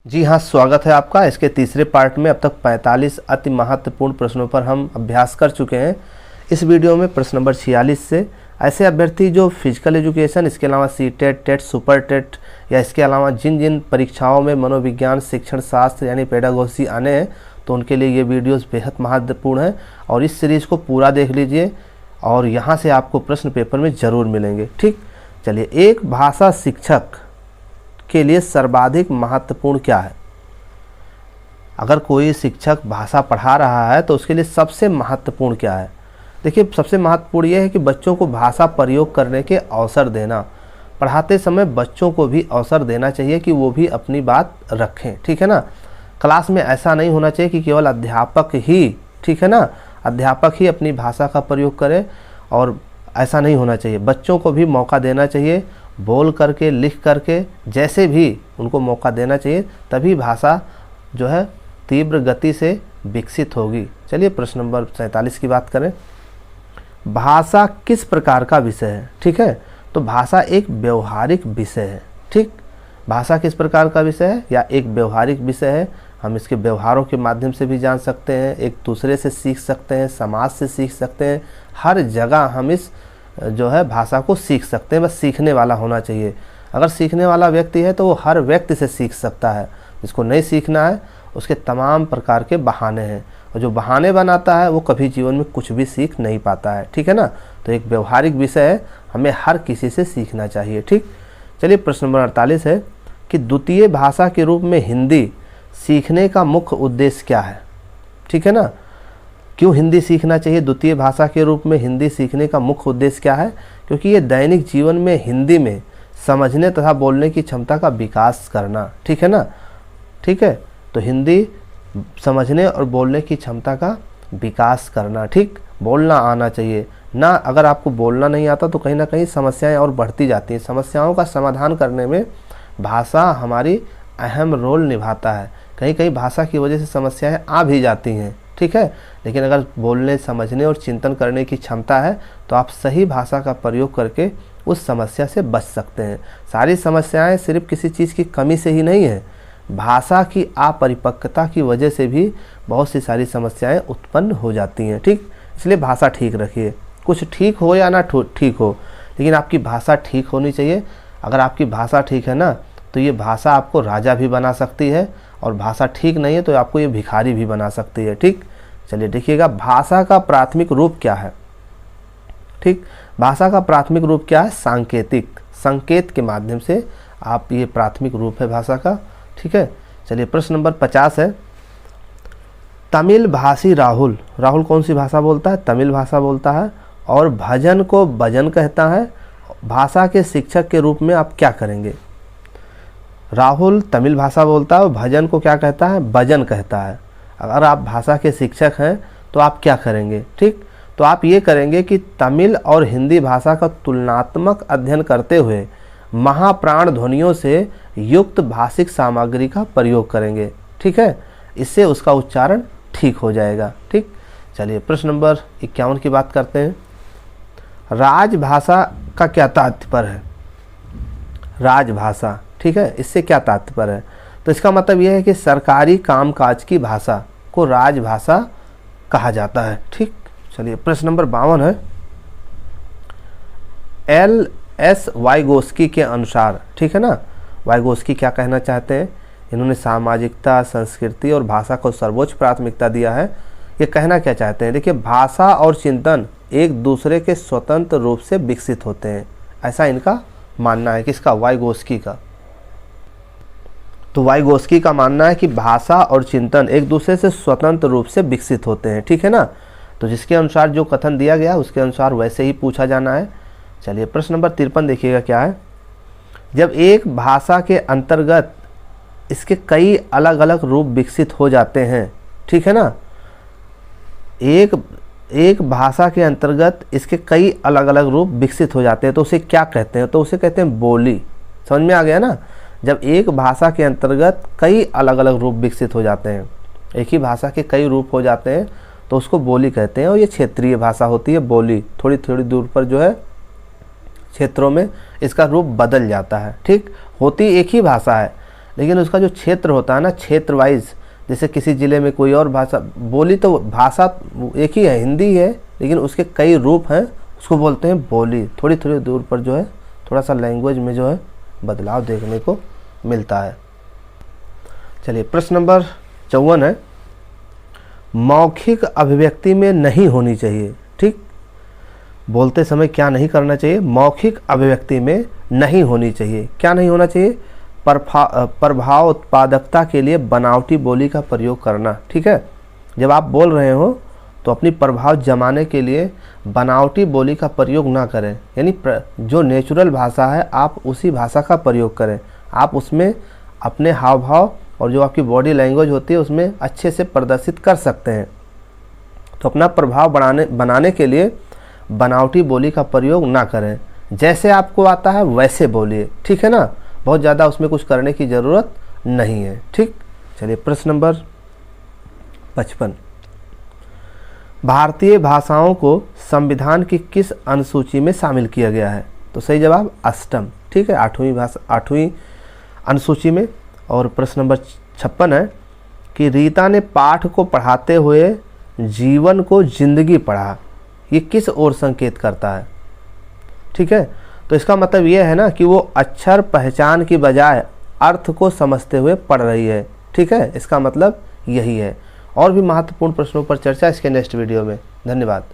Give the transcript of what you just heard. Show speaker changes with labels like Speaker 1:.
Speaker 1: जी हाँ, स्वागत है आपका। इसके तीसरे पार्ट में अब तक 45 अति महत्वपूर्ण प्रश्नों पर हम अभ्यास कर चुके हैं। इस वीडियो में प्रश्न नंबर 46 से ऐसे अभ्यर्थी जो फिजिकल एजुकेशन, इसके अलावा सीटेट, टेट, सुपर टेट या इसके अलावा जिन जिन परीक्षाओं में मनोविज्ञान, शिक्षण शास्त्र यानी पेडागोजी आने हैं, तो उनके लिए ये वीडियोस बेहद महत्वपूर्ण है और इस सीरीज़ को पूरा देख लीजिए और यहाँ से आपको प्रश्न पेपर में ज़रूर मिलेंगे। ठीक, चलिए, एक भाषा शिक्षक के लिए सर्वाधिक महत्वपूर्ण क्या है? अगर कोई शिक्षक भाषा पढ़ा रहा है तो उसके लिए सबसे महत्वपूर्ण क्या है? देखिए, सबसे महत्वपूर्ण यह है कि बच्चों को भाषा प्रयोग करने के अवसर देना। पढ़ाते समय बच्चों को भी अवसर देना चाहिए कि वो भी अपनी बात रखें। ठीक है ना, क्लास में ऐसा नहीं होना चाहिए कि केवल अध्यापक ही, ठीक है ना, अध्यापक ही अपनी भाषा का प्रयोग करे, और ऐसा नहीं होना चाहिए। बच्चों को भी मौका देना चाहिए, बोल करके, लिख करके, जैसे भी उनको मौका देना चाहिए, तभी भाषा जो है तीव्र गति से विकसित होगी। चलिए प्रश्न नंबर 47 की बात करें। भाषा किस प्रकार का विषय है? ठीक है, तो भाषा एक व्यवहारिक विषय है। ठीक, भाषा किस प्रकार का विषय है या एक व्यवहारिक विषय है। हम इसके व्यवहारों के माध्यम से भी जान सकते हैं, एक दूसरे से सीख सकते हैं, समाज से सीख सकते हैं, हर जगह हम इस जो है भाषा को सीख सकते हैं। बस सीखने वाला होना चाहिए। अगर सीखने वाला व्यक्ति है तो वो हर व्यक्ति से सीख सकता है। जिसको नहीं सीखना है उसके तमाम प्रकार के बहाने हैं, और जो बहाने बनाता है वो कभी जीवन में कुछ भी सीख नहीं पाता है। ठीक है ना, तो एक व्यवहारिक विषय है, हमें हर किसी से सीखना चाहिए। ठीक, चलिए प्रश्न नंबर 48 है कि द्वितीय भाषा के रूप में हिंदी सीखने का मुख्य उद्देश्य क्या है? ठीक है ना, क्यों हिंदी सीखना चाहिए? द्वितीय भाषा के रूप में हिंदी सीखने का मुख्य उद्देश्य क्या है? क्योंकि ये दैनिक जीवन में हिंदी में समझने तथा बोलने की क्षमता का विकास करना। ठीक है ना, ठीक है, तो हिंदी समझने और बोलने की क्षमता का विकास करना। ठीक, बोलना आना चाहिए ना। अगर आपको बोलना नहीं आता तो कहीं ना कहीं समस्याएं और बढ़ती जाती हैं। समस्याओं का समाधान करने में भाषा हमारी अहम रोल निभाता है। कहीं कहीं भाषा की वजह से समस्याएं आ भी जाती हैं। ठीक है, लेकिन अगर बोलने, समझने और चिंतन करने की क्षमता है तो आप सही भाषा का प्रयोग करके उस समस्या से बच सकते हैं। सारी समस्याएं सिर्फ किसी चीज़ की कमी से ही नहीं है, भाषा की अपरिपक्वता की वजह से भी बहुत सी सारी समस्याएं उत्पन्न हो जाती हैं। ठीक, इसलिए भाषा ठीक रखिए। कुछ ठीक हो या ना ठीक हो, लेकिन आपकी भाषा ठीक होनी चाहिए। अगर आपकी भाषा ठीक है ना, तो ये भाषा आपको राजा भी बना सकती है, और भाषा ठीक नहीं है तो आपको ये भिखारी भी बना सकती है। ठीक, चलिए देखिएगा, भाषा का प्राथमिक रूप क्या है? ठीक, भाषा का प्राथमिक रूप क्या है? सांकेतिक, संकेत के माध्यम से आप, ये प्राथमिक रूप है भाषा का। ठीक है, चलिए प्रश्न नंबर 50 है। तमिल भाषी राहुल कौन सी भाषा बोलता है? तमिल भाषा बोलता है, और भजन को भजन कहता है। भाषा के शिक्षक के रूप में आप क्या करेंगे? राहुल तमिल भाषा बोलता है और भजन को क्या कहता है? भजन कहता है। अगर आप भाषा के शिक्षक हैं तो आप क्या करेंगे? ठीक, तो आप ये करेंगे कि तमिल और हिंदी भाषा का तुलनात्मक अध्ययन करते हुए महाप्राण ध्वनियों से युक्त भाषिक सामग्री का प्रयोग करेंगे। ठीक है, इससे उसका उच्चारण ठीक हो जाएगा। ठीक, चलिए प्रश्न नंबर 51 की बात करते हैं। राजभाषा का क्या तात्पर्य है? राजभाषा, ठीक है, इससे क्या तात्पर्य है? तो इसका मतलब यह है कि सरकारी कामकाज की भाषा को राजभाषा कहा जाता है। ठीक, चलिए प्रश्न नंबर 52 है। L.S. वाइगोस्की के अनुसार, ठीक है ना, वाइगोस्की क्या कहना चाहते हैं? इन्होंने सामाजिकता, संस्कृति और भाषा को सर्वोच्च प्राथमिकता दिया है। ये कहना क्या चाहते हैं? देखिए, भाषा और चिंतन एक दूसरे के स्वतंत्र रूप से विकसित होते हैं, ऐसा इनका मानना है। किसका? वाइगोस्की का। तो वाइगोस्की का मानना है कि भाषा और चिंतन एक दूसरे से स्वतंत्र रूप से विकसित होते हैं। ठीक है ना, तो जिसके अनुसार जो कथन दिया गया उसके अनुसार वैसे ही पूछा जाना है। चलिए प्रश्न नंबर 53 देखिएगा क्या है। जब एक भाषा के अंतर्गत इसके कई अलग अलग रूप विकसित हो जाते हैं, ठीक है ना, एक भाषा के अंतर्गत इसके कई अलग अलग रूप विकसित हो जाते हैं तो उसे क्या कहते हैं? तो उसे कहते हैं बोली। समझ में आ गया ना? जब एक भाषा के अंतर्गत कई अलग अलग रूप विकसित हो जाते हैं, एक ही भाषा के कई रूप हो जाते हैं, तो उसको बोली कहते हैं। और ये क्षेत्रीय भाषा होती है बोली। थोड़ी थोड़ी दूर पर जो है क्षेत्रों में इसका रूप बदल जाता है। ठीक, होती एक ही भाषा है, लेकिन उसका जो क्षेत्र होता है ना, क्षेत्र वाइज, जैसे किसी ज़िले में कोई और भाषा बोली, तो भाषा एक ही है, हिंदी है, लेकिन उसके कई रूप हैं, उसको बोलते हैं बोली। थोड़ी थोड़ी दूर पर जो है थोड़ा सा लैंग्वेज में जो है बदलाव देखने को मिलता है। चलिए प्रश्न नंबर 54 है, मौखिक अभिव्यक्ति में नहीं होनी चाहिए। ठीक, बोलते समय क्या नहीं करना चाहिए? मौखिक अभिव्यक्ति में नहीं होनी चाहिए। क्या नहीं होना चाहिए? प्रभाव उत्पादकता के लिए बनावटी बोली का प्रयोग करना। ठीक है, जब आप बोल रहे हो तो अपनी प्रभाव जमाने के लिए बनावटी बोली का प्रयोग ना करें, यानी जो नेचुरल भाषा है आप उसी भाषा का प्रयोग करें। आप उसमें अपने हाव भाव और जो आपकी बॉडी लैंग्वेज होती है उसमें अच्छे से प्रदर्शित कर सकते हैं। तो अपना प्रभाव बनाने के लिए बनावटी बोली का प्रयोग ना करें, जैसे आपको आता है वैसे बोलिए। ठीक है ना, बहुत ज़्यादा उसमें कुछ करने की ज़रूरत नहीं है। ठीक, चलिए प्रश्न नंबर 55, भारतीय भाषाओं को संविधान की किस अनुसूची में शामिल किया गया है? तो सही जवाब अष्टम। ठीक है, 8वीं अनुसूची में। और प्रश्न नंबर 56 है कि रीता ने पाठ को पढ़ाते हुए जीवन को जिंदगी पढ़ा, ये किस ओर संकेत करता है? ठीक है, तो इसका मतलब ये है ना कि वो अक्षर पहचान की बजाय अर्थ को समझते हुए पढ़ रही है। ठीक है, इसका मतलब यही है। और भी महत्वपूर्ण प्रश्नों पर चर्चा इसके नेक्स्ट वीडियो में। धन्यवाद।